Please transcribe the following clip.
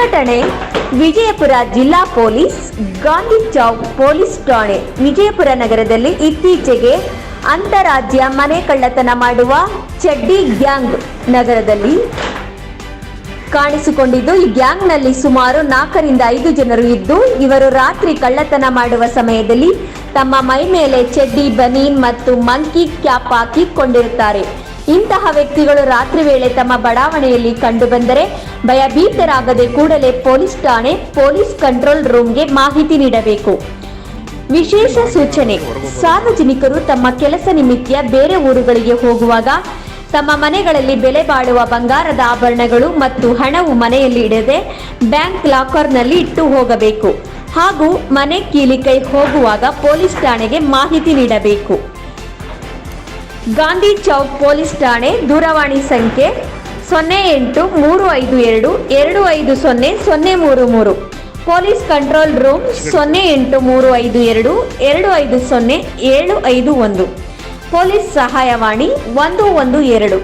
ಪ್ರಕಟಣೆ ವಿಜಯಪುರ ಜಿಲ್ಲಾ police, Gandhi Chowk police ಠಾಣೆ, ವಿಜಯಪುರ ನಗರದಲ್ಲಿ ಇತ್ತೀಚೆಗೆ ಅಂತಾರಾಜ್ಯ ಮನೆ ಕಳ್ಳತನ ಮಾಡುವ ಚಡ್ಡಿ ಗ್ಯಾಂಗ್ ನಗರದಲ್ಲಿ ಕಾಣಿಸಿಕೊಂಡಿದ್ದು, ಈ ಗ್ಯಾಂಗ್ನಲ್ಲಿ ಸುಮಾರು 4 ರಿಂದ 5 ಜನರು ಇದ್ದು, ಇವರು ರಾತ್ರಿ ಕಳ್ಳತನ ಮಾಡುವ ಸಮಯದಲ್ಲಿ ತಮ್ಮ ಮೈ ಮೇಲೆ ಚಡ್ಡಿ, ಬನೀನ್ ಮತ್ತು ಮಂಕಿ ಕ್ಯಾಪ್ ಹಾಕಿಕೊಂಡಿರುತ್ತಾರೆ. ಇಂತಹ ವ್ಯಕ್ತಿಗಳು ರಾತ್ರಿ ವೇಳೆ ತಮ್ಮ ಬಡಾವಣೆಯಲ್ಲಿ ಕಂಡುಬಂದರೆ ಭಯಭೀತರಾಗದೆ ಕೂಡಲೇ ಪೊಲೀಸ್ ಠಾಣೆ, ಪೊಲೀಸ್ ಕಂಟ್ರೋಲ್ ರೂಮ್ಗೆ ಮಾಹಿತಿ ನೀಡಬೇಕು. ವಿಶೇಷ ಸೂಚನೆ: ಸಾರ್ವಜನಿಕರು ತಮ್ಮ ಕೆಲಸ ನಿಮಿತ್ತ ಬೇರೆ ಊರುಗಳಿಗೆ ಹೋಗುವಾಗ ತಮ್ಮ ಮನೆಗಳಲ್ಲಿ ಬೆಲೆ ಬಾಳುವ ಬಂಗಾರದ ಆಭರಣಗಳು ಮತ್ತು ಹಣವು ಮನೆಯಲ್ಲಿ ಇಡದೆ ಬ್ಯಾಂಕ್ ಲಾಕರ್ನಲ್ಲಿ ಇಟ್ಟು ಹೋಗಬೇಕು ಹಾಗೂ ಮನೆ ಕೀಲಿ ಕೈ ಹೋಗುವಾಗ ಪೊಲೀಸ್ ಠಾಣೆಗೆ ಮಾಹಿತಿ ನೀಡಬೇಕು. ಗಾಂಧಿ ಚೌಕ್ ಪೊಲೀಸ್ ಠಾಣೆ, ದೂರವಾಣಿ ಸಂಖ್ಯೆ 08-352-250-033, ಪೊಲೀಸ್ ಕಂಟ್ರೋಲ್ ರೂಮ್ 08-352-250-751, ಪೊಲೀಸ್ ಸಹಾಯವಾಣಿ 112.